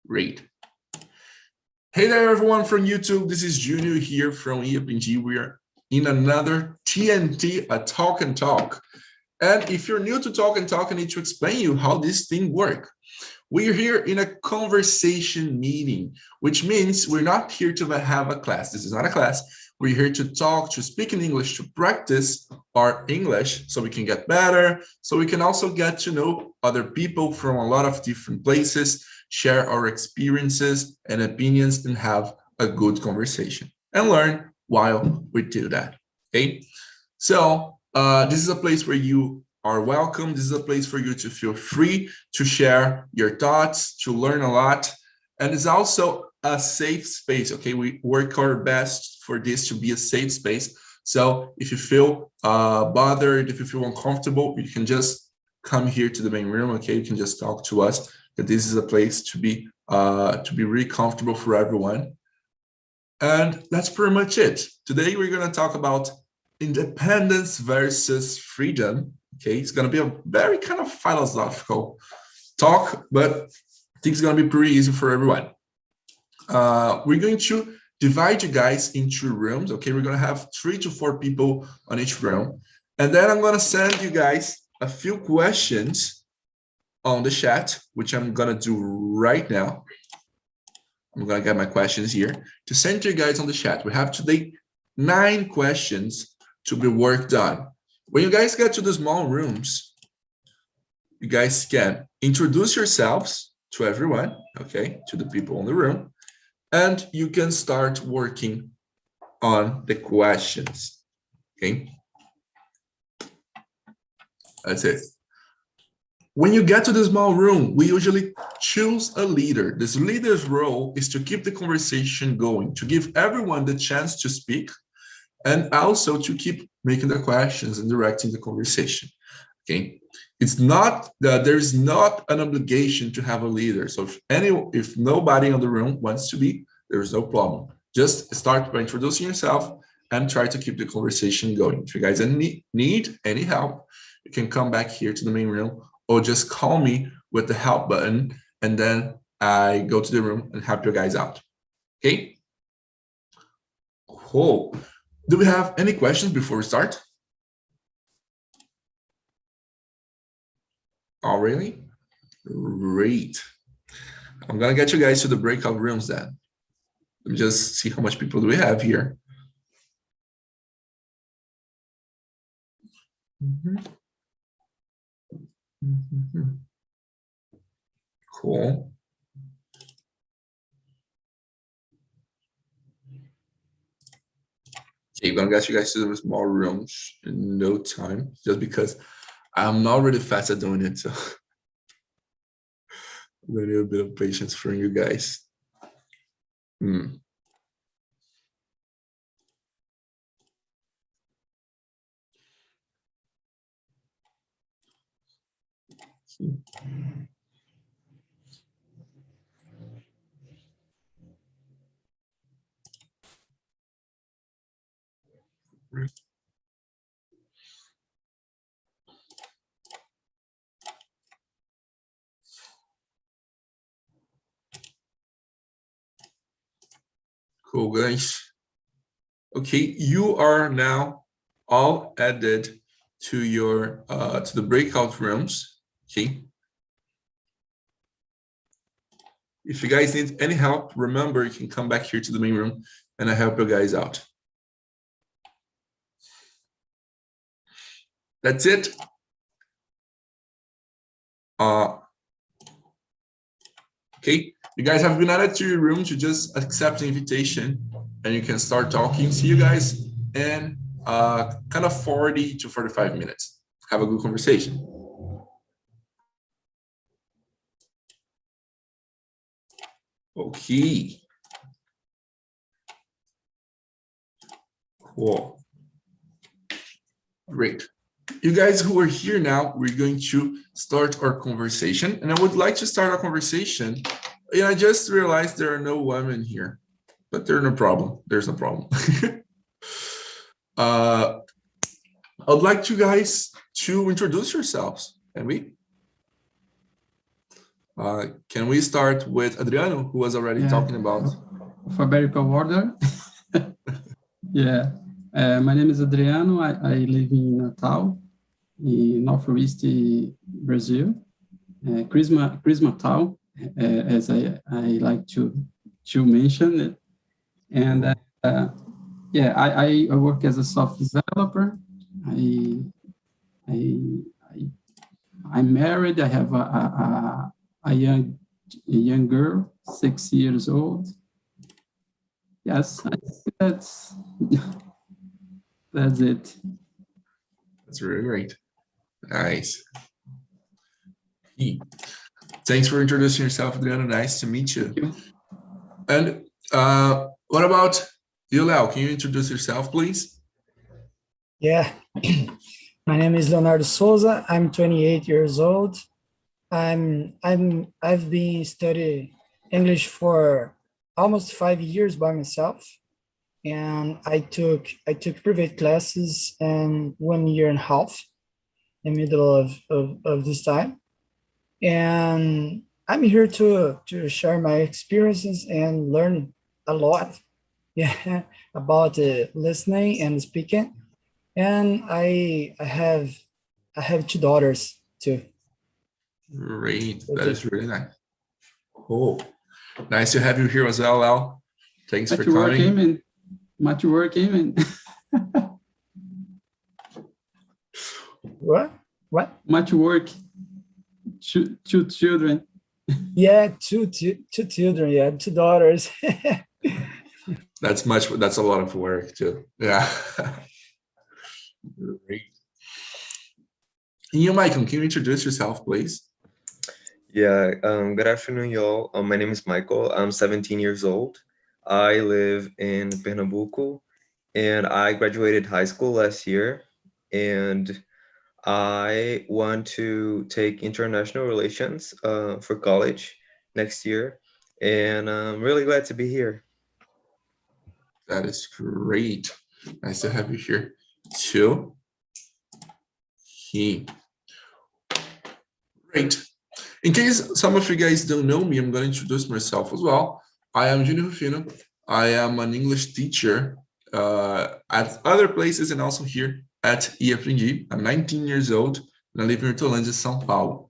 Great. Hey there, everyone from YouTube. This is Junior here from EAPG. We are in another TNT, a Talk and Talk. And if you're new to Talk and Talk, I need to explain you how this thing works. We're here in a conversation meeting, which means we're not here to have a class. This is not a class. We're here to talk, to speak in English, to practice our English so we can get better, so we can also get to know other people from a lot of different places, share our experiences and opinions, and have a good conversation and learn while we do that, okay? So this is a place where you are welcome. This is a place for you to feel free to share your thoughts, to learn a lot. And it's also a safe space, okay? We work our best for this to be a safe space. So if you feel bothered, if you feel uncomfortable, you can just come here to the main room, okay? You can just talk to us. That this is a place to be really comfortable for everyone. And that's pretty much it. Today, we're gonna talk about independence versus freedom. Okay, it's gonna be a very kind of philosophical talk, but I think it's gonna be pretty easy for everyone. We're going to divide you guys into rooms. Okay, we're gonna have 3 to 4 people on each room. And then I'm gonna send you guys a few questions on the chat, which I'm gonna do right now. I'm gonna get my questions here to send to you guys on the chat. We have today 9 questions to be worked on. When you guys get to the small rooms, you guys can introduce yourselves to everyone, okay, to the people in the room, and you can start working on the questions, okay? That's it. When you get to the small room, we usually choose a leader. This leader's role is to keep the conversation going, to give everyone the chance to speak, and also to keep making the questions and directing the conversation, okay? It's not that there's not an obligation to have a leader. So if nobody in the room wants to be, there's no problem. Just start by introducing yourself and try to keep the conversation going. If you guys need any help, you can come back here to the main room or just call me with the help button, and then I go to the room and help you guys out, okay? Cool. Do we have any questions before we start? Oh, really? Great. I'm gonna get you guys to the breakout rooms then. Let me just see how much people do we have here. Cool. Okay, I'm gonna get you guys to the small rooms in no time, just because I'm not really fast at doing it, so I'm gonna need a bit of patience from you guys. Cool, guys. Okay, you are now all added to your to the breakout rooms. Okay. If you guys need any help, remember you can come back here to the main room and I help you guys out. That's it. Okay, you guys have been added to your room to just accept the invitation and you can start talking. See you guys in kind of 40 to 45 minutes. Have a good conversation. Okay. Cool. Great. You guys who are here now, we're going to start our conversation. And I would like to start our conversation. I just realized there are no women here, but there's no problem. There's no problem. I would like you guys to introduce yourselves. Can we? Can we start with Adriano, who was already talking about? Alphabetical order. Yeah. My name is Adriano. I live in Natal, in northwest Brazil. Crisma Natal, as I like to mention it. And I work as a software developer. I'm married. I have a young girl, 6 years old. Yes, I think that's it. That's really great. Nice. Thanks for introducing yourself, Adriano. Nice to meet you. And what about you, Leo? Can you introduce yourself, please? Yeah. My name is Leonardo Souza. I'm 28 years old. I've been studying English for almost 5 years by myself, and I took private classes in 1 year and a half in the middle of this time. And I'm here to share my experiences and learn a lot, about listening and speaking. And I have 2 daughters too. Great, that is really nice. Cool. Nice to have you here as well, Al. Thanks for coming. Much work, Eamon. What? Much work. Two children. Yeah, two children. Yeah, 2 daughters. That's a lot of work too. Yeah. Great. And you, Michael, can you introduce yourself, please? Yeah, good afternoon, y'all. My name is Michael. I'm 17 years old. I live in Pernambuco, and I graduated high school last year, and I want to take international relations for college next year, and I'm really glad to be here. That is great. Nice to have you here too. Great. In case some of you guys don't know me, I'm going to introduce myself as well. I am Junior Rufino. I am an English teacher at other places and also here at Aprendi. I'm 19 years old and I live in Hortolândia, São Paulo.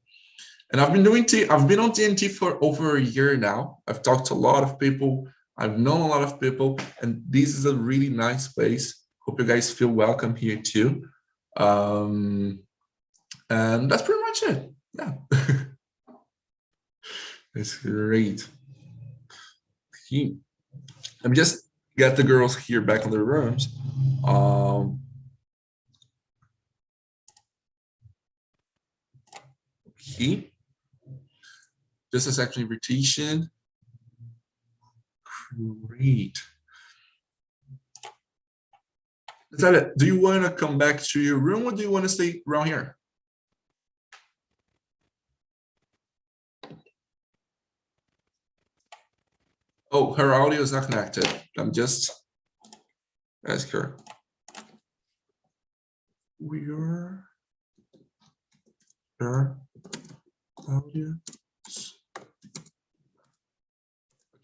And I've been on TNT for over a year now. I've talked to a lot of people. I've known a lot of people, and this is a really nice place. Hope you guys feel welcome here too. And that's pretty much it. Yeah. That's great. Let me just get the girls here back in their rooms. Just a second invitation. Great. Natalia, do you want to come back to your room or do you want to stay around here? Oh, her audio is not connected. I'm just ask her. Where her audio?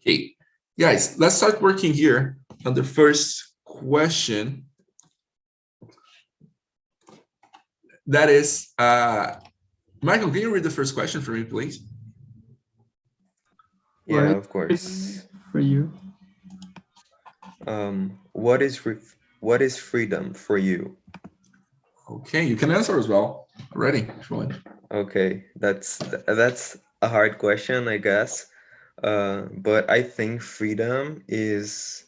Okay, guys, let's start working here on the first question. That is, Michael, can you read the first question for me, please? Yeah, of course. For you. What is freedom for you? Okay, you can answer as well. Ready? Okay, that's a hard question, I guess. But I think freedom is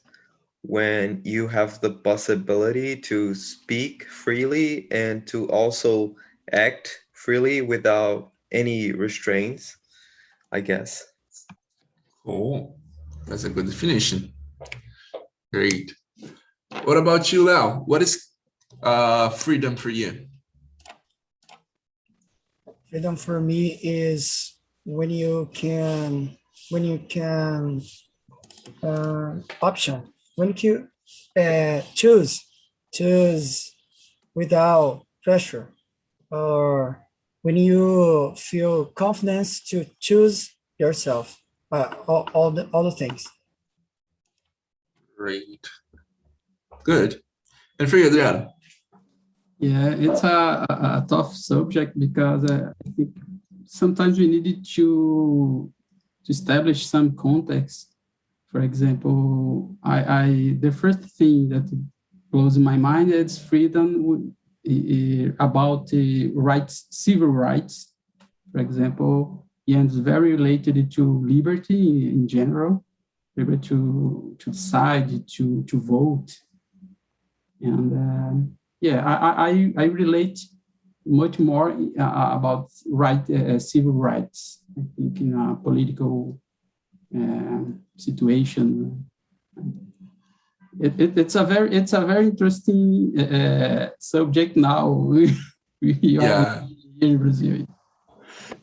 when you have the possibility to speak freely and to also act freely without any restraints, I guess. Cool. That's a good definition. Great. What about you, Leo? What is freedom for you? Freedom for me is when you can option, when you choose without pressure, or when you feel confidence to choose yourself, all the things. Great. Good. And for you, Adriano? Yeah, it's a tough subject because I think sometimes we needed to establish some context. For example, the first thing that blows in my mind is freedom about rights, civil rights, for example, and it's very related to liberty in general, liberty to decide, to vote. And yeah, I relate much more about civil rights, I think, in a political situation. It's a very interesting subject now. We are Yeah, in Brazil.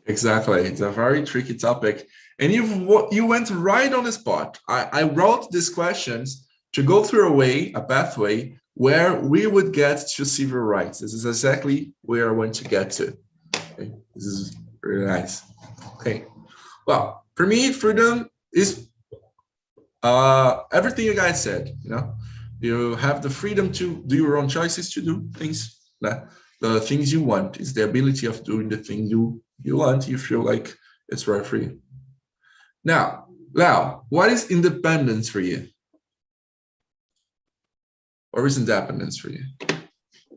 exactly. It's a very tricky topic. And you went right on the spot. I wrote these questions to go through a pathway where we would get to civil rights. This is exactly where I want to get to. Okay. This is really nice. Okay. Well, for me, freedom is everything you guys said. You have the freedom to do your own choices, to do things that the things you want. Is the ability of doing the thing you want. You feel like it's right for you. Now, Lau, what is independence for you? Or is independence for you?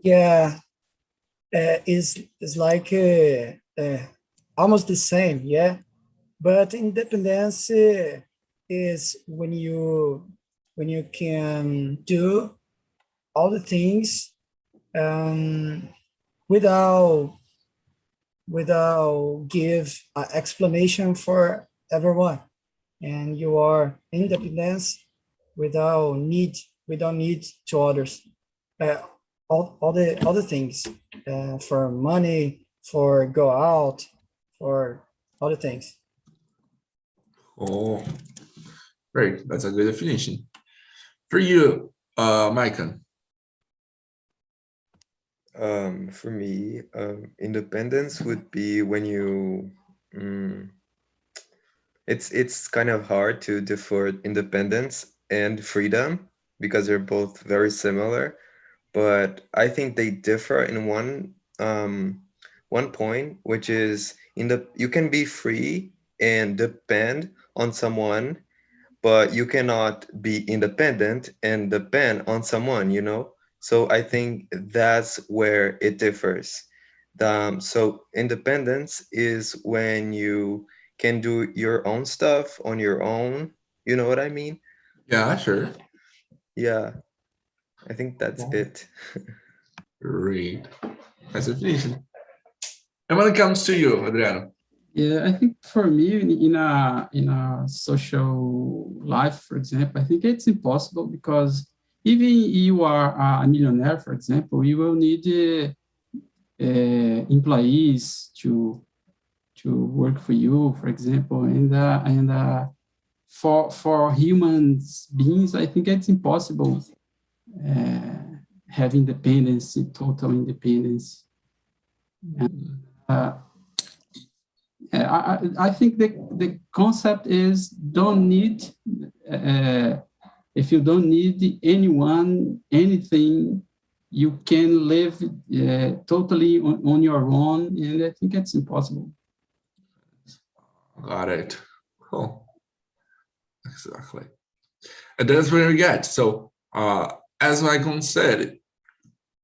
Yeah, is like almost the same, yeah. But independence is when you can do all the things without give an explanation for everyone, and you are independence without need to others. All the things for money, for go out, for all the things. Oh, great. That's a good definition. For you, Micah. For me, independence would be when you it's kind of hard to differ independence and freedom because they're both very similar, but I think they differ in one point, which is you can be free and depend on someone, but you cannot be independent and depend on someone, So I think that's where it differs. So independence is when you can do your own stuff on your own. You know what I mean? Yeah, sure. Yeah, I think that's it. Great. Nice definition. And when it comes to you, Adriano? Yeah, I think for me, in a social life, for example, I think it's impossible because even you are a millionaire, for example, you will need employees to work for you, for example, and for human beings, I think it's impossible have independence, total independence. And, I think the concept is don't need, if you don't need anyone, anything, you can live totally on your own, and I think it's impossible. Got it. Cool. Exactly. And that's where we get. So, as Michael said,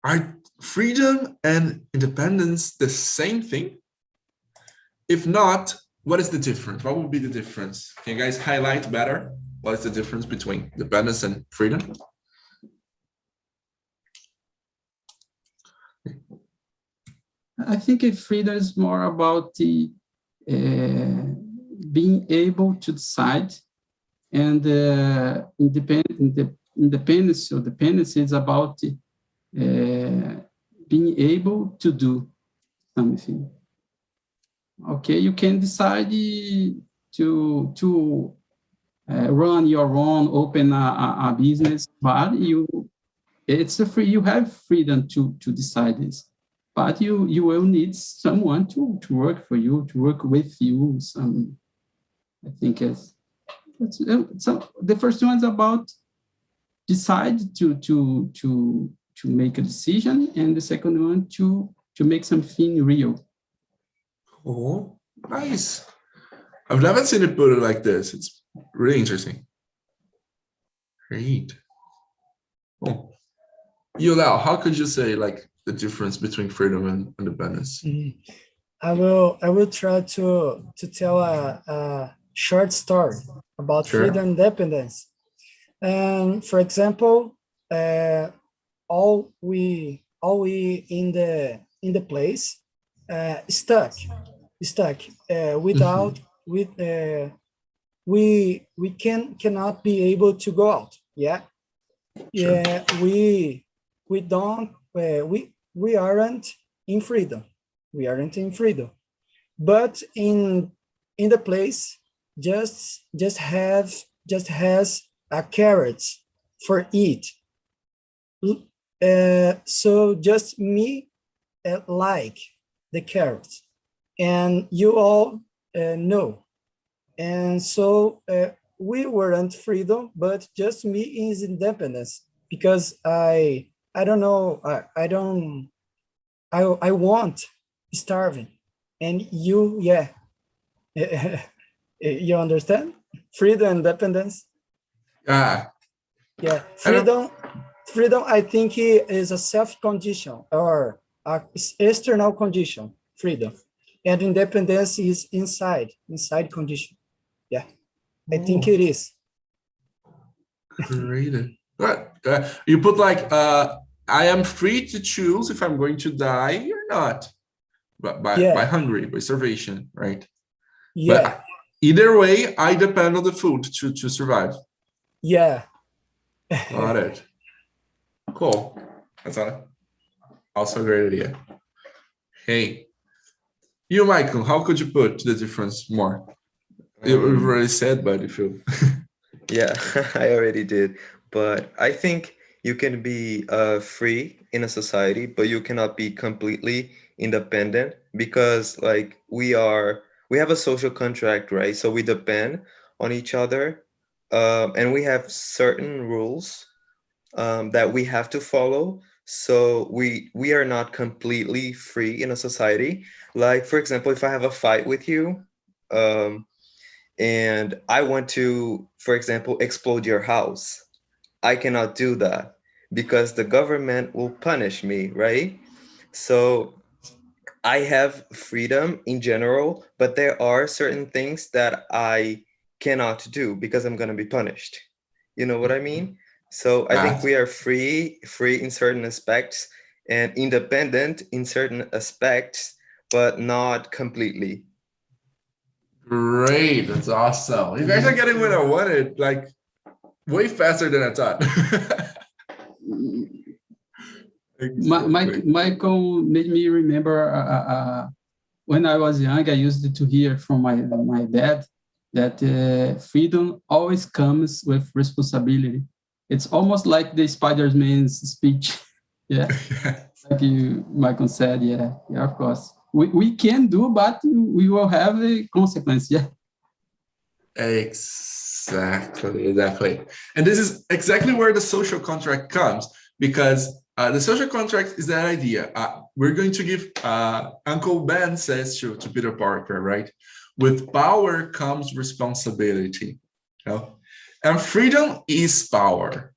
are freedom and independence the same thing? If not, what is the difference? What would be the difference? Can you guys highlight better? What is the difference between independence and freedom? I think freedom is more about the being able to decide, and independence or dependence is about being able to do something. Okay, you can decide to run your own, open a business, but you have freedom to decide this. But you will need someone to work for you, to work with you, I think so the first one is about decide to make a decision, and the second one to make something real. Oh, nice. I've never seen it put it like this. It's really interesting. Great. Oh. You Lao, how could you say like the difference between freedom and independence? I will try to tell a short story about Sure. freedom and independence. And for example, all we in the place stuck without we cannot be able to go out. Yeah. Sure. Yeah, we don't we aren't in freedom. We aren't in freedom. But in the place just has a carrot for eat. So just me like the carrots, and you all know. And so we weren't freedom, but just me is independence, because I don't know, I want starving, and you, yeah. You understand? Freedom, independence. Ah, Yeah, freedom, I think is a self-condition or a external condition, freedom. And independence is inside condition. Yeah, I think it is. great. You put like I am free to choose if I'm going to die or not, but by hungry, by starvation, right? Yeah, But either way, I depend on the food to survive. yeah. Got it. Cool. That's also a great idea. Hey, you, Michael, how could you put the difference more? You've already said, but if you Yeah, I already did. But I think you can be free in a society, but you cannot be completely independent, because like we have a social contract, right? So we depend on each other, and we have certain rules that we have to follow. So we are not completely free in a society. Like, for example, if I have a fight with you, um, and I want to, for example, explode your house, I cannot do that because the government will punish me, right? So I have freedom in general, but there are certain things that I cannot do because I'm going to be punished. You know what I mean? So I think we are free in certain aspects and independent in certain aspects, but not completely. great. That's awesome. You guys are getting what I wanted, like way faster than I thought. Michael made me remember when I was young, I used to hear from my dad that freedom always comes with responsibility. It's almost like the Spider-Man's speech. Yeah, like Michael said, yeah, of course. We can do, but we will have a consequence, yeah. Exactly. And this is exactly where the social contract comes, because the social contract is that idea. We're going to give, Uncle Ben says to Peter Parker, right? With power comes responsibility. You know? And freedom is power.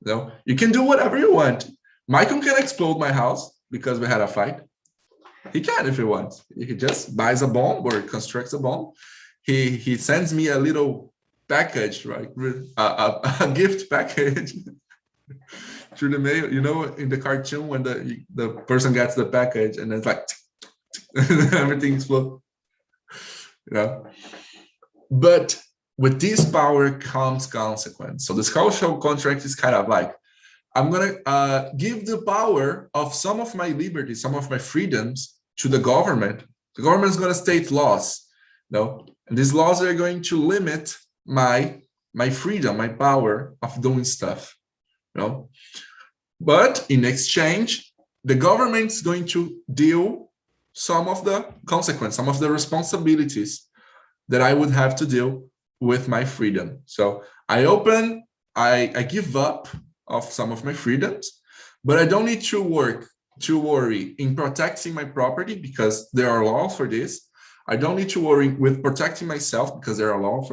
You know? You can do whatever you want. Michael can explode my house because we had a fight. He can if he wants. He just buys a bomb or constructs a bomb. He sends me a little package, right? A gift package through the mail. You know, in the cartoon when the person gets the package and it's like everything explodes. You know? But with this power comes consequence. So the social contract is kind of like, I'm going to give the power of some of my liberties, some of my freedoms to the government. The government is going to state laws, no? And these laws are going to limit my freedom, my power of doing stuff, no? But in exchange, the government is going to deal some of the consequence, some of the responsibilities that I would have to deal with my freedom. So I give up of some of my freedoms, but I don't need to worry in protecting my property because there are laws for this. I don't need to worry with protecting myself because there are laws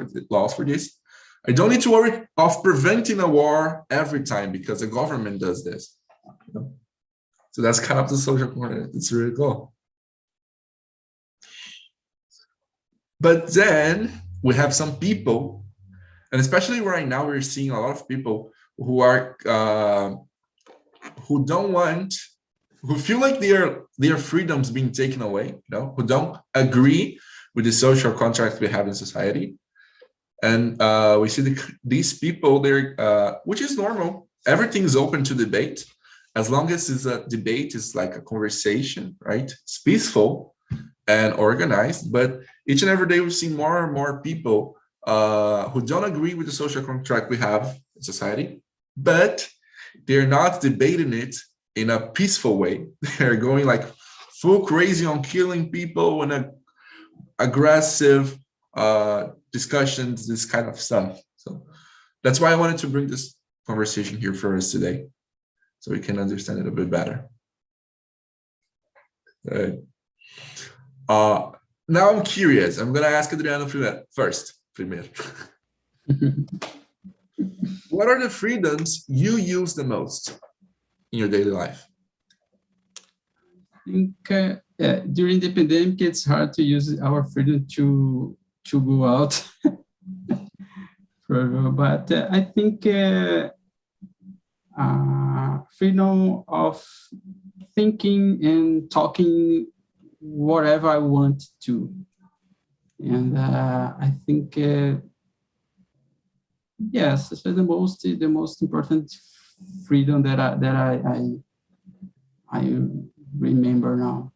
for this. I don't need to worry of preventing a war every time because the government does this. So that's kind of the social contract. It's really cool. But then we have some people, and especially right now, we're seeing a lot of people who are who feel like their freedoms being taken away, who don't agree with the social contract we have in society. And we see these people there, which is normal. Everything is open to debate, as long as it's a debate, is like a conversation, right? It's peaceful and organized. But each and every day, we see more and more people who don't agree with the social contract we have in society, but they're not debating it in a peaceful way. They're going like full crazy on killing people and aggressive discussions, this kind of stuff. So that's why I wanted to bring this conversation here for us today, so we can understand it a bit better. Right. Now I'm curious. I'm gonna ask Adriano first. What are the freedoms you use the most in your daily life? I think during the pandemic, it's hard to use our freedom to go out. But I think freedom of thinking and talking whatever I want to. And I think, yes, it's the most important freedom that I remember now.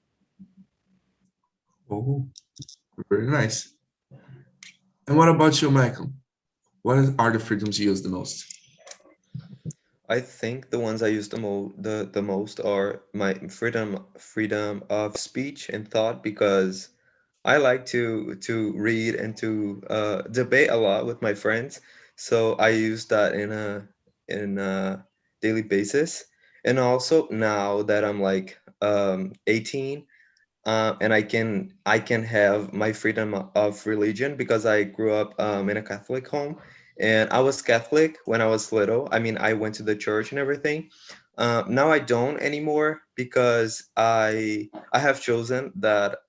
Oh, very nice. And what about you, Michael? What are the freedoms you use the most? I think the ones I use the most are my freedom of speech and thought, because I like to read and to debate a lot with my friends. So I use that in a daily basis. And also now that I'm like 18, and I can have my freedom of religion, because I grew up in a Catholic home, and I was Catholic when I was little. I mean, I went to the church and everything. Now I don't anymore, because I have chosen that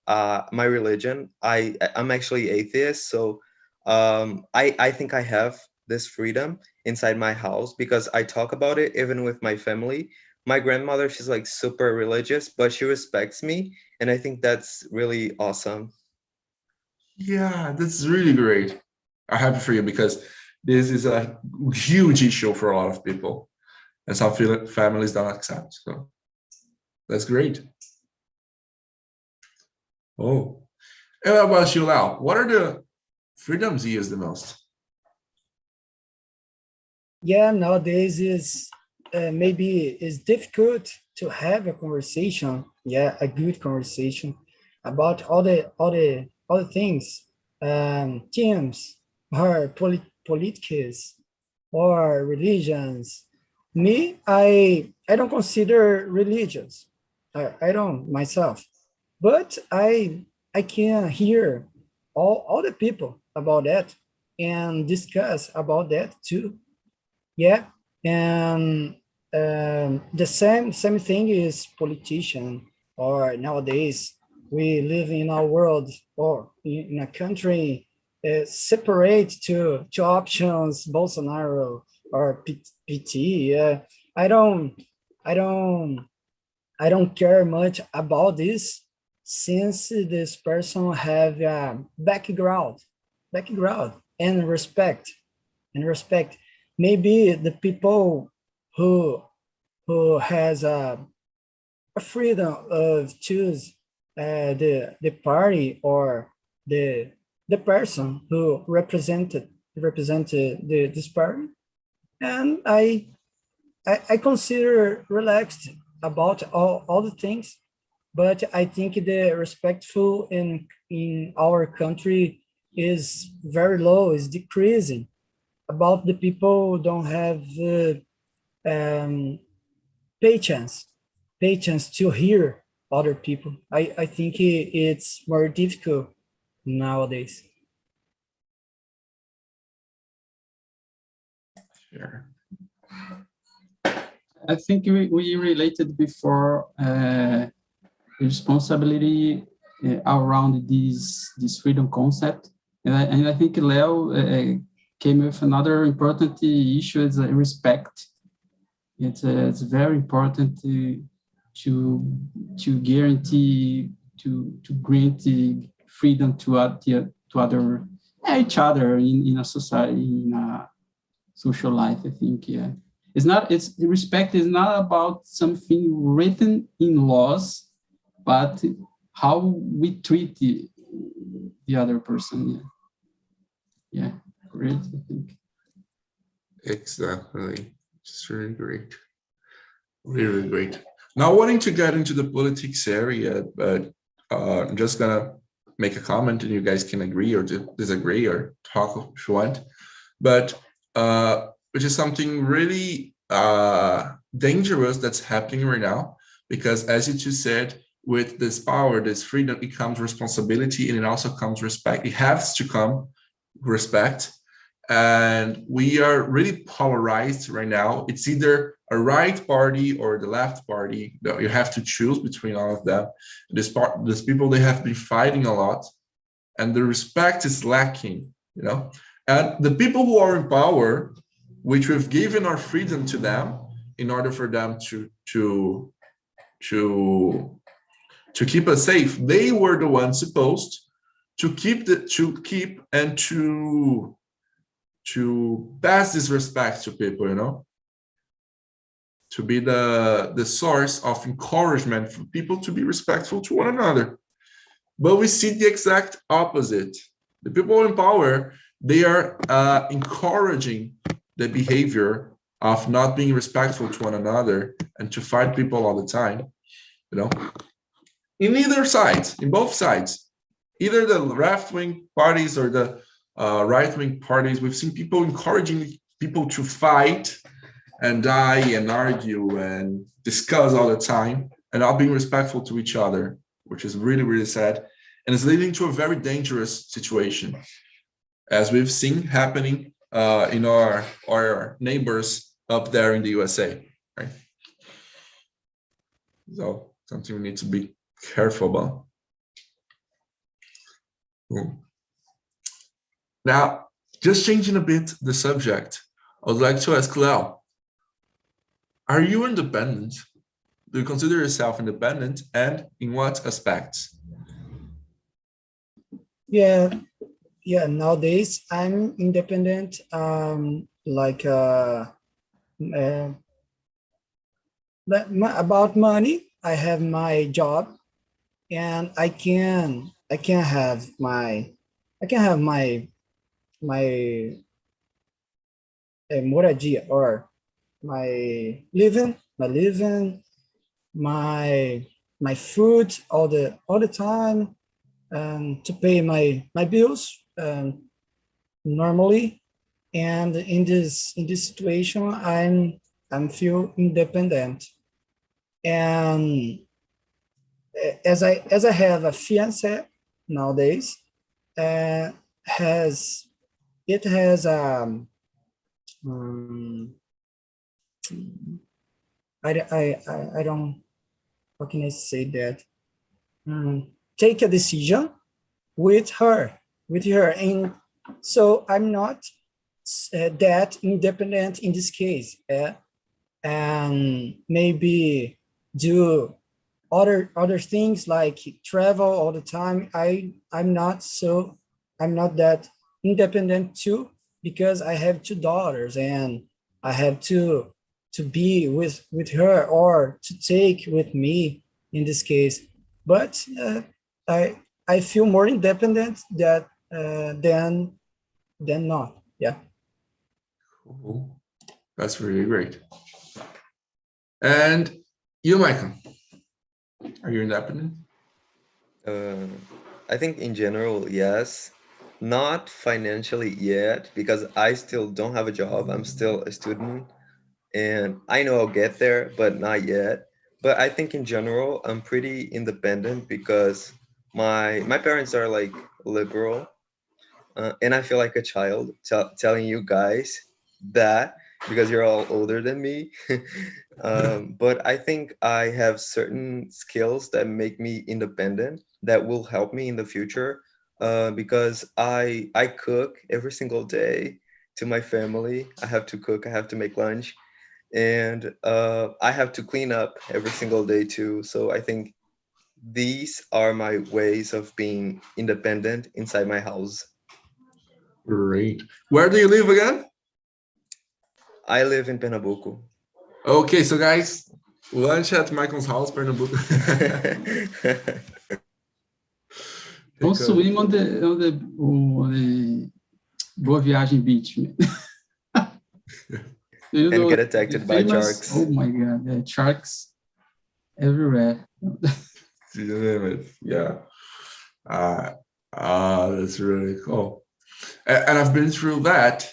my religion. I'm actually atheist, so I think I have this freedom inside my house, because I talk about it even with my family. My grandmother, she's like super religious, but she respects me, and I think that's really awesome. Yeah, that's really great. I'm happy for you because this is a huge issue for a lot of people, and some families don't accept. So that's great. Oh, and what about you, Lau? What are the freedoms you use the most? Yeah, nowadays is maybe it's difficult to have a conversation, yeah, a good conversation about all the things, teams or politics or religions. Me, I don't consider religious. I don't myself, but I can hear all the people about that and discuss about that too. Yeah, and the same thing is politician. Or nowadays we live in a world or in a country separate to options, Bolsonaro or PT. Yeah, I don't I don't I don't care much about this, since this person have a background and respect. Maybe the people who has a freedom of choose the party or the person who represented this party, and I consider relaxed about all the things, but I think the respectful in our country is very low, is decreasing. About the people who don't have um, patience to hear other people. I think it's more difficult nowadays. Sure. I think we related before responsibility around this freedom concept, and I think Leo came with another important issue is respect. It's very important to guarantee to grant the freedom to other each other in a society, in a social life. I think it's respect is not about something written in laws, but how we treat the other person. Yeah, great, I think. Exactly. It's really great. Really great. Not wanting to get into the politics area, but I'm just gonna make a comment and you guys can agree or disagree or talk if you want. But which is something really dangerous that's happening right now, because as you two said, with this power, this freedom, it comes responsibility and it also comes respect. It has to come respect. And we are really polarized right now. It's either a right party or the left party that you have to choose between all of them. These people, they have been fighting a lot, and the respect is lacking, you know. And the people who are in power, which we've given our freedom to them in order for them to keep us safe, they were the ones supposed to keep and to pass this respect to people, you know, to be the source of encouragement for people to be respectful to one another. But we see the exact opposite. The people in power, they are encouraging the behavior of not being respectful to one another and to fight people all the time, you know, in either sides, in both sides, either the left-wing parties or the right-wing parties. We've seen people encouraging people to fight and die and argue and discuss all the time and not being respectful to each other, which is really, really sad. And it's leading to a very dangerous situation, as we've seen happening in our neighbors up there in the USA, right? So something we need to be careful about. Cool. Now, just changing a bit the subject, I would like to ask Leo, are you independent? Do you consider yourself independent, and in what aspects? Yeah, nowadays I'm independent. About money, I have my job, and I can have my moradia, or my living, my food all the time, to pay my bills normally. And in this situation, I'm feel independent. And as I have a fiance nowadays, uh, has it has I don't, how can I say that, take a decision with her, and so I'm not that independent in this case, and maybe do other things like travel all the time. I'm not that independent too, because I have two daughters and I have to be with her, or to take with me in this case. But I feel more independent that than not. Yeah. Cool. That's really great. And you, Michael, are you independent? I think in general, yes. Not financially yet, because I still don't have a job. I'm still a student, and I know I'll get there, but not yet. But I think in general, I'm pretty independent because my parents are like liberal, and I feel like a child telling you guys that because you're all older than me. But I think I have certain skills that make me independent that will help me in the future. Because I cook every single day to my family. I have to cook. I have to make lunch, and I have to clean up every single day too. So I think these are my ways of being independent inside my house. Great. Where do you live again? I live in Pernambuco. Okay, so guys, lunch at Michael's house, Pernambuco. Don't swim on the Boa Viagem beach. You And know, get attacked by sharks. Oh my God, yeah, sharks everywhere. Yeah. That's really cool. And I've been through that.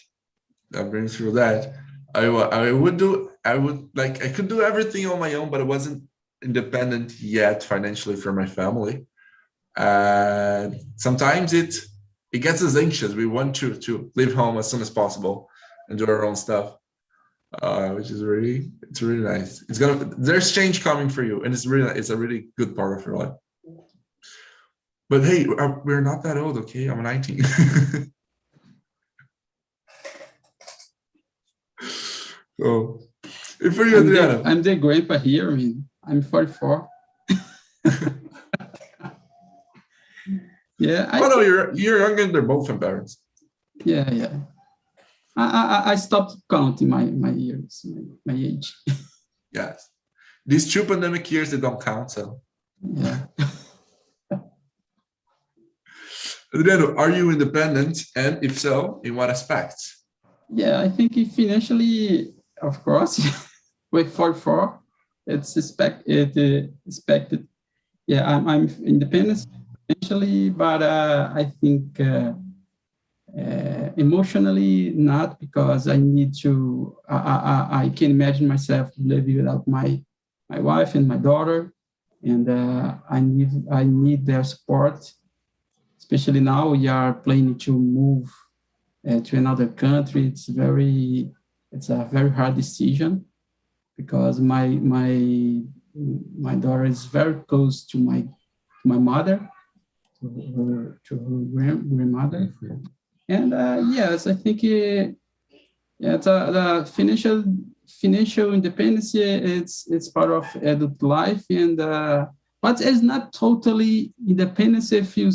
I could do everything on my own, but I wasn't independent yet financially for my family. And sometimes it gets us anxious. We want to leave home as soon as possible and do our own stuff, which is it's really nice. There's change coming for you, and it's a really good part of your life. But hey, we're not that old, okay? I'm 19. So, if for you, Adriana, I'm the grandpa here. I mean, I'm 44. Yeah. No, you're younger. They're both parents. Yeah. I stopped counting my years, my age. Yes. These 2 pandemic years, they don't count, so. Yeah. Adriano, are you independent? And if so, in what aspects? Yeah, I think financially, of course, with 44, it's expected. Yeah, I'm independent financially, but I think emotionally not, because I need to. I can imagine myself living without my wife and my daughter, and I need their support. Especially now, we are planning to move to another country. It's a very hard decision, because my daughter is very close to my mother, to her grandmother. Mhm. And yes, I think the financial independence, it's part of adult life, and but it's not totally independence if you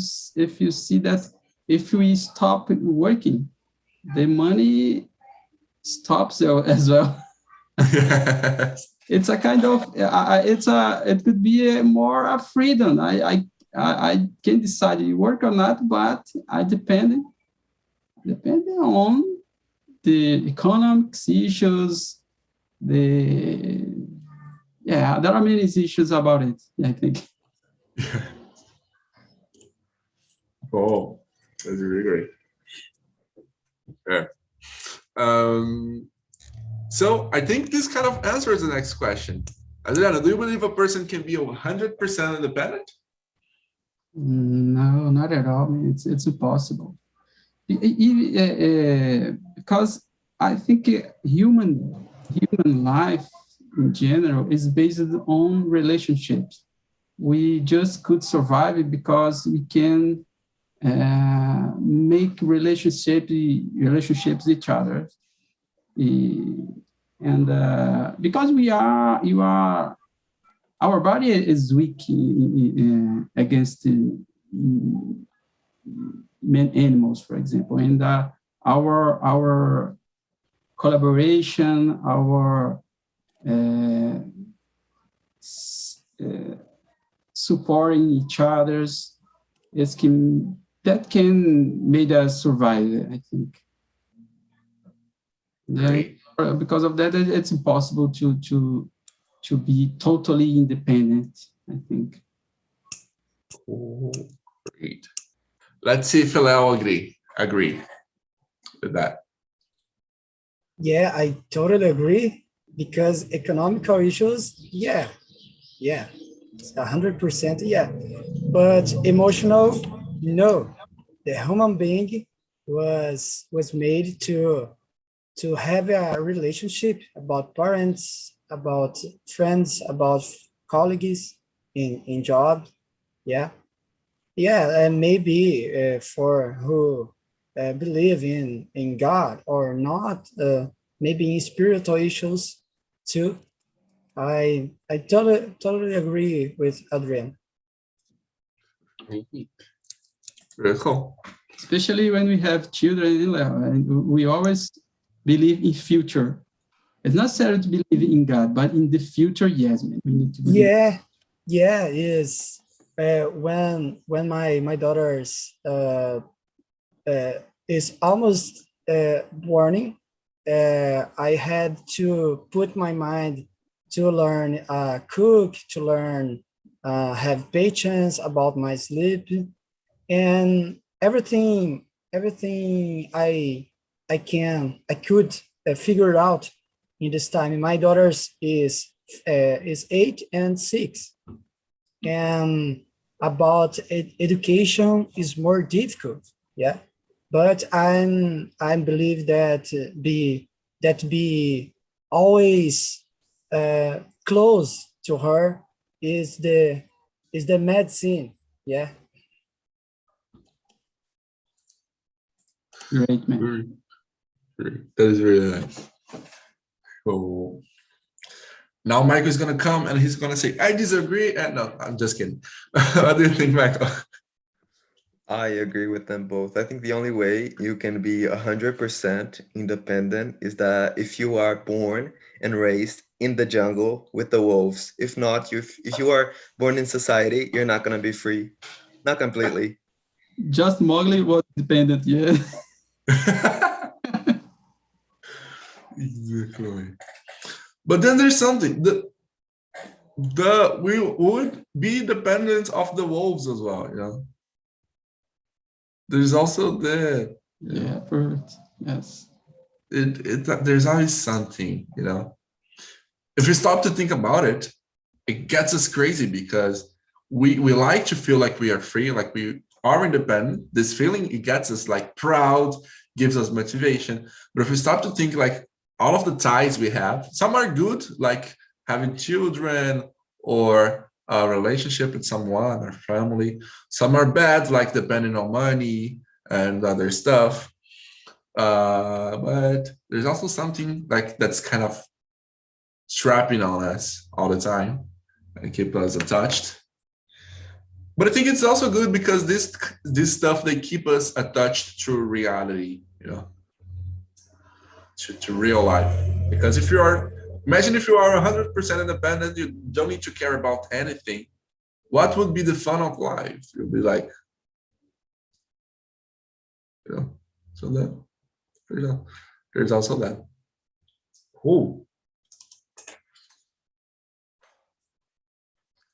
see that if we stop working, the money stops as well. Yes. It's a kind of it could be more a freedom. I can decide to work or not, but I depending on the economics issues. There are many issues about it, I think. Oh, that's really great. Yeah. So I think this kind of answers the next question. Adriana, do you believe a person can be 100% independent? No, not at all. I mean, it's impossible. Because I think human life in general is based on relationships. We just could survive it because we can make relationships each other, and because our body is weak against animals, for example, and our collaboration, our supporting each other's can make us survive, I think. Great. Because of that, it's impossible to be totally independent, I think. Oh, great. Let's see if Léo agree. agree with that. Yeah, I totally agree, because economical issues, yeah, 100%, yeah. But emotional, no. The human being was made to have a relationship about parents, about friends, about colleagues in job. Yeah. Yeah, and maybe for who believe in God or not, maybe in spiritual issues too. I totally agree with Adrian. Very cool. Especially when we have children in level, and we always believe in future. It's not necessary to believe in God, but in the future, yes, man, we need to believe. Yeah, is when my daughter's is almost born, I had to put my mind to learn cook, to learn have patience about my sleep, and everything I could figure it out in this time. My daughter's is 8 and 6, and about education is more difficult. Yeah, but I believe that be always close to her is the medicine. Yeah. Great, man. That is really nice. So now Michael is gonna come and he's gonna say, "I disagree." And no, I'm just kidding. What do you think, Michael? I agree with them both. I think the only way you can be 100% independent is that if you are born and raised in the jungle with the wolves. If not, if you are born in society, you're not gonna be free. Not completely. Just Mowgli was dependent, yeah. Exactly. But then there's something we would be dependent of the wolves as well, you know. There's also Yeah, perfect. Yes. There's always something, you know. If you stop to think about it, it gets us crazy because we like to feel like we are free, like we are independent. This feeling, it gets us like proud, gives us motivation. But if we stop to think like all of the ties we have, some are good, like having children or a relationship with someone or family. Some are bad, like depending on money and other stuff. But there's also something like that's kind of strapping on us all the time and keep us attached. But I think it's also good because this stuff, they keep us attached to reality, you know, to real life. Because imagine if you are 100% independent, you don't need to care about anything. What would be the fun of life? You'll be like, you know, so there's also that. Cool.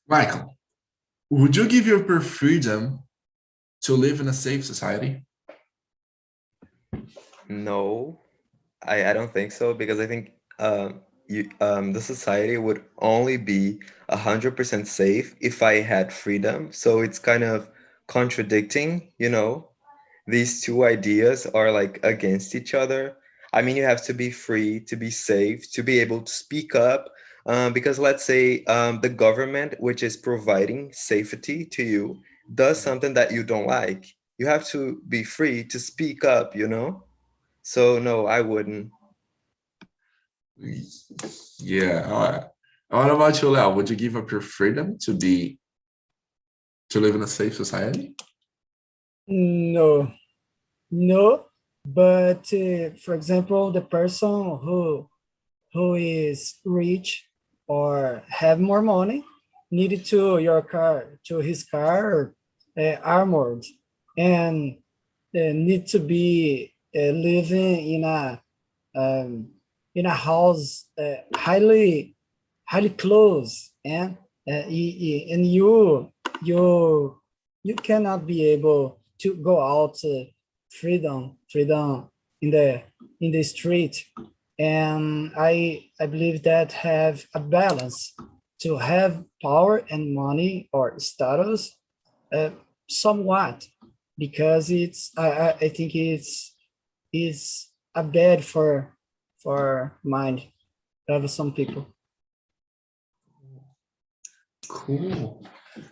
Michael, would you give your freedom to live in a safe society? No, I don't think so, because I think the society would only be 100% safe if I had freedom. So it's kind of contradicting, you know. These two ideas are like against each other. I mean, you have to be free, to be safe, to be able to speak up. Because let's say the government, which is providing safety to you, does something that you don't like. You have to be free to speak up, you know? So, no, I wouldn't. Yeah. What about you, Leo? Would you give up your freedom to live in a safe society? No, but for example, the person who is rich or have more money needed his car armored, and need to be living um, in a house highly close, and and you cannot be able to go out freedom in the street, and I believe that have a balance to have power and money or status, somewhat, because I think it's a bad for mind of some people. Cool.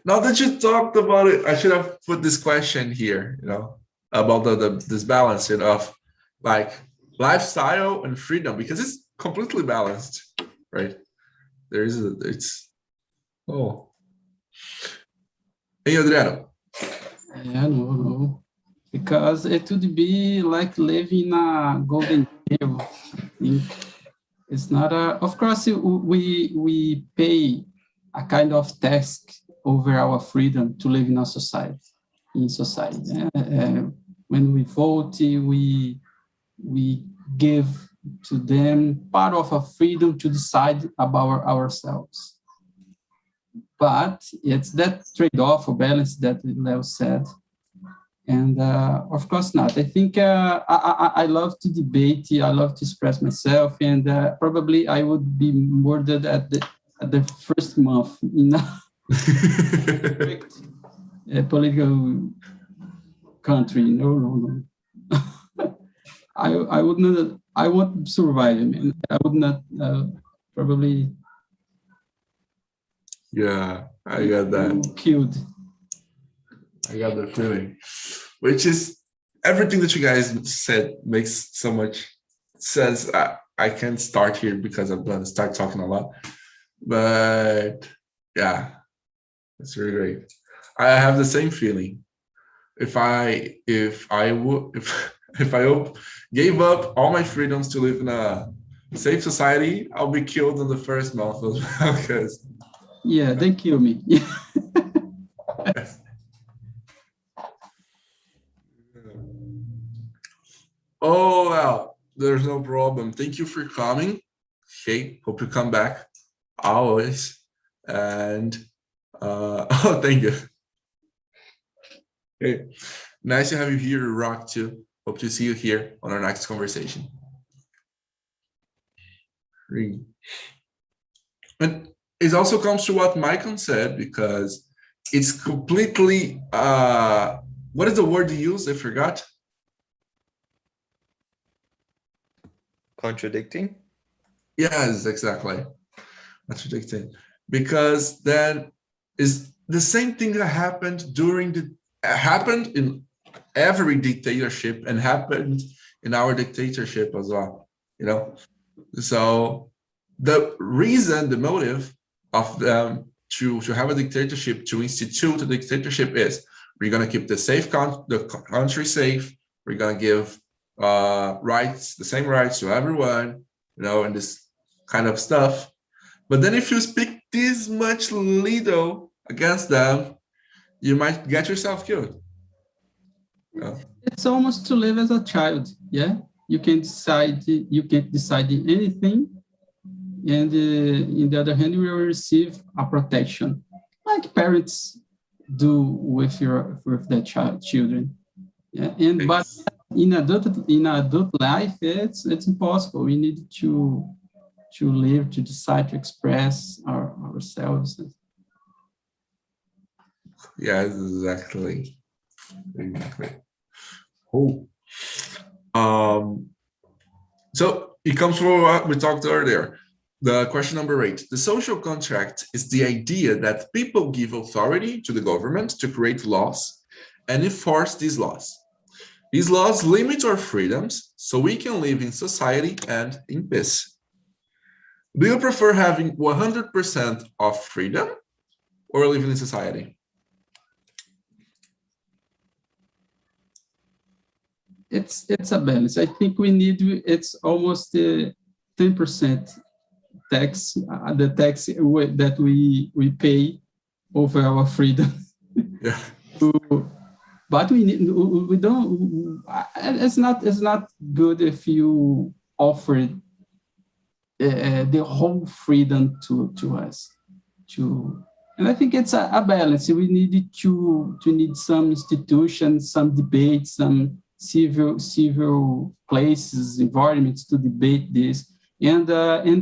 Now that you talked about it, I should have put this question here, about this balance of like lifestyle and freedom, because it's completely balanced, right? Oh. Hey, Adriano. Yeah, no. Because it would be like living a golden hill. I think it's not of course, we pay a kind of tax over our freedom to live in a society. When we vote, we give to them part of our freedom to decide about ourselves. But it's that trade-off or balance that Leo said. And of course not. I think I love to debate. I love to express myself, and probably I would be murdered at the first month in a political country. No. I would not. I won't survive. I mean, I would not probably. Yeah, I got that. Killed. I got the feeling, which is everything that you guys said makes so much sense. I can't start here because I'm going to start talking a lot, but yeah, it's really great. I have the same feeling. If I gave up all my freedoms to live in a safe society, I'll be killed in the first month as well. Because yeah, they kill me. yes. Oh, well, there's no problem. Thank you for coming. Okay, hope you come back always. And oh, thank you. Okay, nice to have you here, Rock, too. Hope to see you here on our next conversation. And it also comes to what Michael said, because it's completely, what is the word you use? I forgot. Contradicting? Yes, exactly. Contradicting. Because then is the same thing that happened happened in every dictatorship and happened in our dictatorship as well, So the reason, the motive of them to have a dictatorship, to institute a dictatorship, is we're going to keep the country safe. We're going to give rights, the same rights to everyone, and this kind of stuff. But then if you speak this much little against them, you might get yourself killed. It's almost to live as a child. Yeah, you can't decide anything, and in the other hand, you will receive a protection, like parents do with their children. Yeah, but in adult life, it's impossible. We need to live, to decide, to express ourselves. Yeah, exactly. Cool. So it comes from what we talked earlier. The question number 8. The social contract is the idea that people give authority to the government to create laws and enforce these laws. These laws limit our freedoms so we can live in society and in peace. Do you prefer having 100% of freedom or living in society? It's a balance. I think it's almost 10% tax, the tax that we pay over our freedom. Yeah. But we don't. It's not good if you offer the whole freedom to us. And I think it's a balance. We need to need some institutions, some debates, some civil places, environments to debate this. And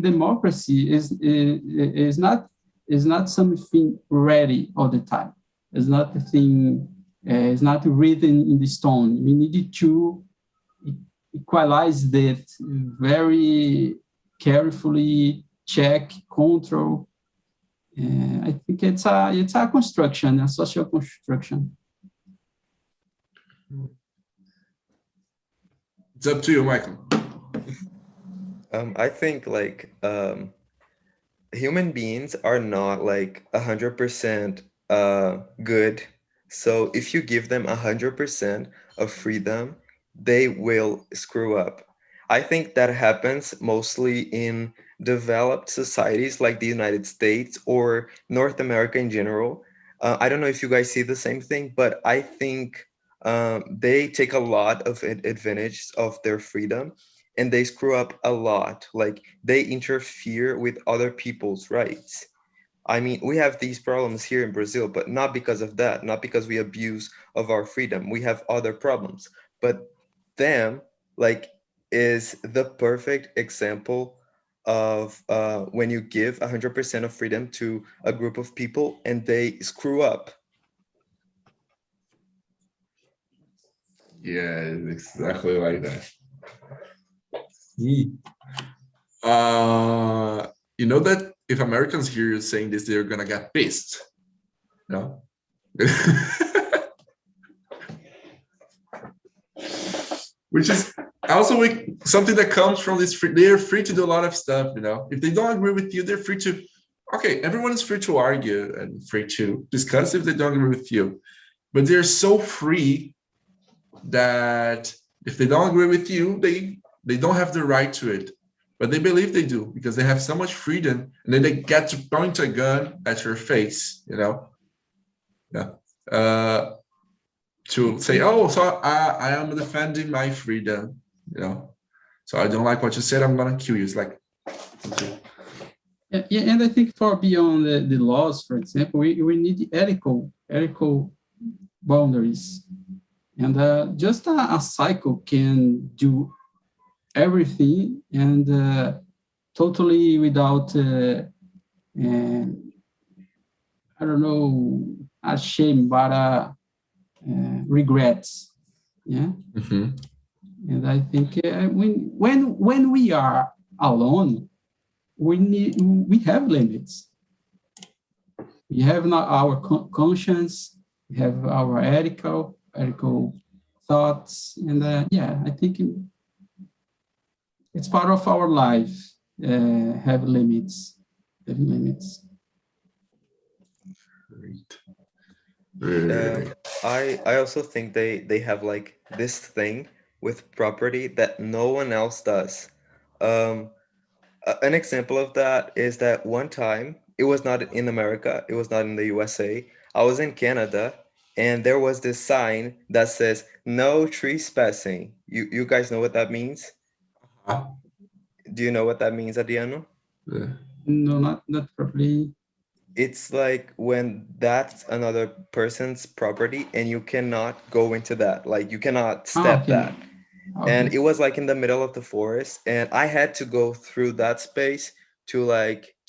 democracy is not something ready all the time. It's not a thing. It's not written in the stone. We need to equalize that very carefully, check, control. I think it's a construction, a social construction. It's up to you, Michael. I think like human beings are not like 100% good. So if you give them 100% of freedom, they will screw up. I think that happens mostly in developed societies like the United States or North America in general. I don't know if you guys see the same thing, but I think they take a lot of advantage of their freedom and they screw up a lot. Like they interfere with other people's rights. I mean, we have these problems here in Brazil, but not because of that, not because we abuse of our freedom. We have other problems, but them like is the perfect example of when you give 100% of freedom to a group of people and they screw up. Yeah, it's exactly like that. You know that if Americans hear you saying this, they're gonna get pissed. No? Which is also something that comes from this free, they're free to do a lot of stuff, you know. If they don't agree with you, they're free to, okay, everyone is free to argue and free to discuss if they don't agree with you. But they're so free that if they don't agree with you, they don't have the right to it. But they believe they do because they have so much freedom, and then they get to point a gun at your face, you know. Yeah. To say, oh, so I am defending my freedom, you know. So I don't like what you said, I'm gonna kill you. It's like, okay. Yeah, and I think for beyond the laws, for example, we need ethical boundaries. And just a cycle can do everything and totally without, I don't know, a shame, but regrets. Yeah. Mm-hmm. And I think when we are alone, we have limits. We have not our conscience, we have our ethical thoughts, and yeah, I think it's part of our life. Have limits. Great. I also think they have like this thing with property that no one else does. An example of that is that one time, it was not in America, it was not in the USA. I was in Canada, and there was this sign that says "No trespassing." You guys know what that means? Do you know what that means, Adriano? Yeah. No, not properly. It's like when that's another person's property and you cannot go into that, like you cannot step Okay. that. Okay. And it was like in the middle of the forest, and I had to go through that space to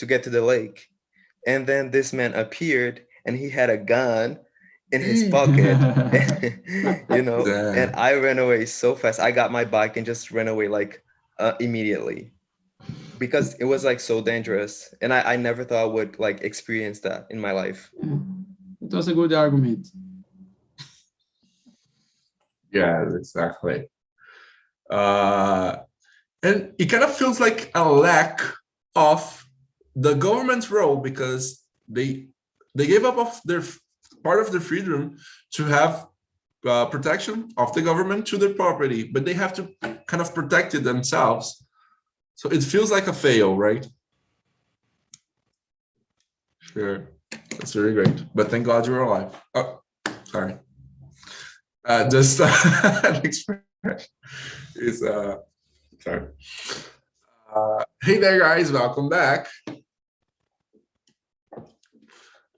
get to the lake. And then this man appeared and he had a gun in his pocket. You know, and Damn. I ran away so fast. I got my bike and just ran away like immediately, because it was like so dangerous, and I never thought I would like experience that in my life. Yeah. It was a good argument. Yeah, exactly. And it kind of feels like a lack of the government's role, because they gave up of their part of their freedom to have protection of the government to their property, but they have to kind of protect it themselves. So it feels like a fail, right? Sure, that's very great. But thank God you're alive. Oh, sorry. Just an expression is sorry. Hey there, guys, welcome back.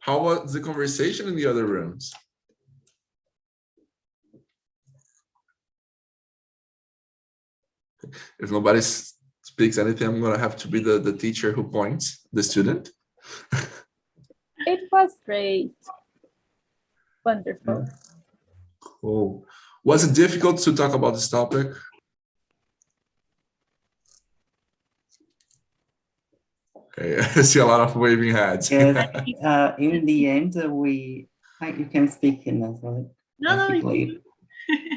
How was the conversation in the other rooms? If nobody speaks anything, I'm gonna have to be the teacher who points the student. It was great. Wonderful. Cool. Was it difficult to talk about this topic? Okay, I see a lot of waving heads. Yes, in the end, you can speak in as well. No,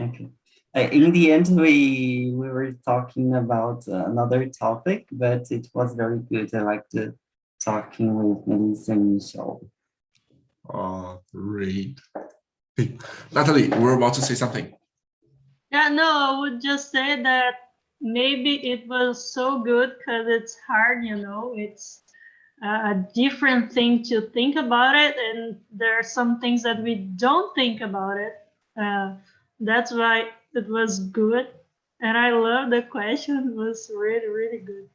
Okay. In the end, we were talking about another topic, but it was very good. I liked talking with Melissa and Michelle. Oh, great. Natalie, we're about to say something. yeah, no, I would just say that maybe it was so good because it's hard, you know, it's a different thing to think about it, and there are some things that we don't think about it. That's why it was good, and I love the question. It was really, really good.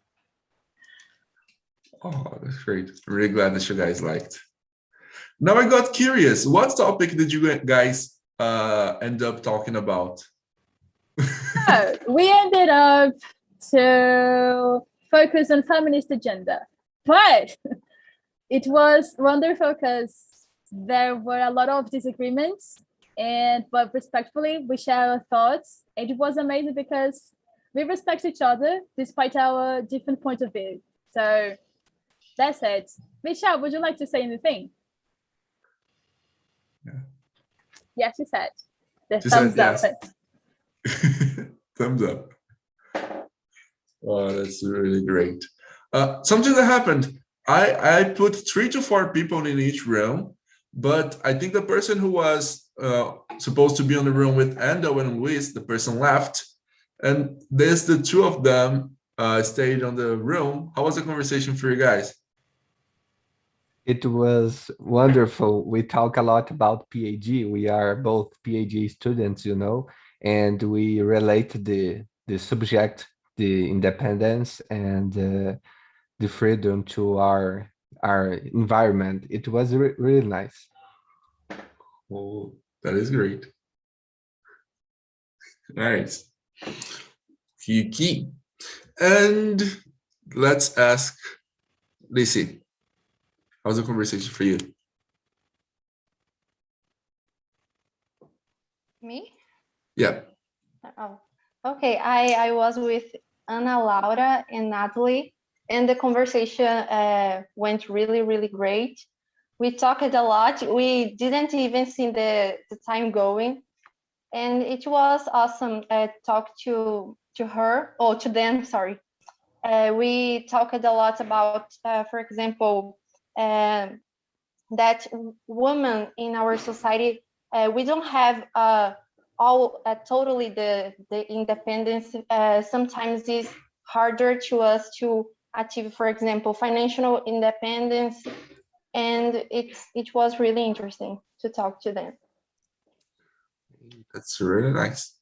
Oh, that's great. I'm really glad that you guys liked. Now I got curious. What topic did you guys end up talking about? So we ended up to focus on feminist agenda, but it was wonderful because there were a lot of disagreements, but respectfully we share our thoughts, and it was amazing because we respect each other despite our different points of view. So that's it. Michelle, would you like to say anything? Yeah. Yes, she said. The She thumbs said up. yes. Thumbs up. Oh, that's really great. Something that happened. I put 3 to 4 people in each room, but I think the person who was supposed to be on the room with Endo and Luis, the person left, and there's the 2 of them stayed on the room. How was the conversation for you guys? It was wonderful. We talk a lot about PhD. We are both PhD students, you know, and we relate the subject, the independence and the freedom to our environment. It was really nice. Oh, that is great. Nice. Kiki. And let's ask Lizzie. How's the conversation for you? Me? Yeah. Oh, okay. I was with Ana Laura and Natalie, and the conversation went really, really great. We talked a lot. We didn't even see the time going, and it was awesome. Talk to her or to them. Sorry. We talked a lot about, for example, that women in our society, we don't have all totally the independence. Sometimes it's harder to us to achieve, for example, financial independence, and it was really interesting to talk to them. That's really nice.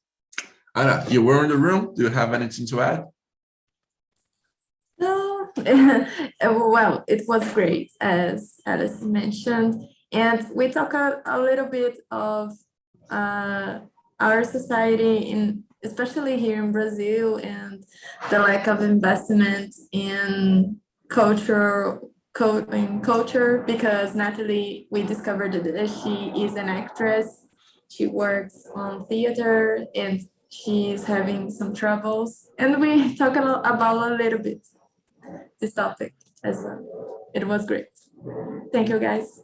Anna, you were in the room. Do you have anything to add? No, well, it was great, as Alice mentioned, and we talk a little bit of our society, especially here in Brazil, and the lack of investment in culture, because Natalie, we discovered that she is an actress. She works on theater, and she's having some troubles, and we talk about a little bit this topic as well. It was great. Thank you, guys.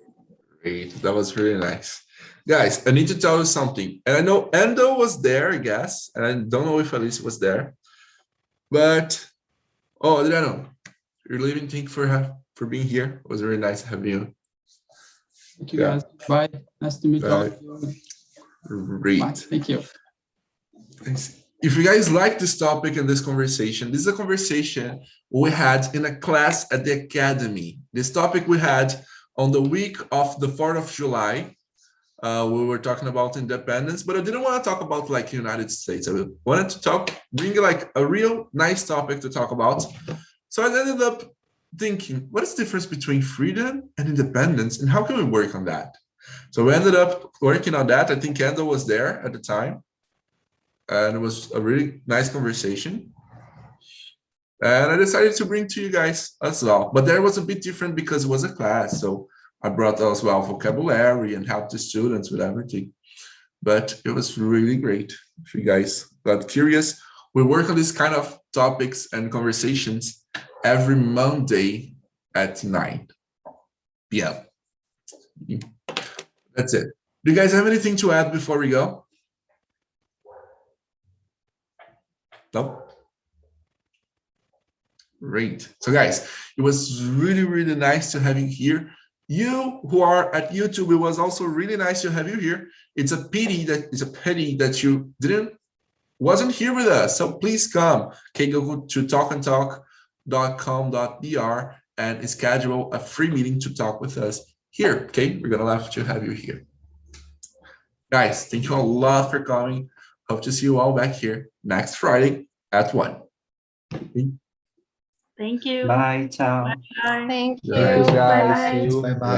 Great. That was really nice. Guys, I need to tell you something. And I know Endo was there, I guess. And I don't know if Alice was there. But, oh, Adriano, you're leaving. Thank you for being here. It was really nice having you. Thank you, guys. Bye. Nice to meet all Bye. of you. Great. Bye. Thank you. Thanks. If you guys like this topic and this conversation, this is a conversation we had in a class at the academy. This topic we had on the week of the 4th of July. We were talking about independence, but I didn't want to talk about like United States. I wanted to bring like a real nice topic to talk about. So I ended up thinking, what is the difference between freedom and independence, and how can we work on that? So we ended up working on that. I think Kendall was there at the time, and it was a really nice conversation. And I decided to bring to you guys as well. But there was a bit different because it was a class. So I brought as well vocabulary and helped the students with everything. But it was really great. If you guys got curious, we work on this kind of topics and conversations every Monday at 9 p.m. That's it. Do you guys have anything to add before we go? No? Great. So guys, it was really, really nice to have you here. You who are at YouTube, it was also really nice to have you here. It's a pity that you wasn't here with us. So please come. Okay, go to talkandtalk.com.br and schedule a free meeting to talk with us here. Okay, we're gonna love to have you here. Guys, thank you a lot for coming. Hope to see you all back here next Friday at 1. Okay. Thank you. Bye, ciao. Bye. Thank you. Thank you, guys. Bye. See you. Bye bye.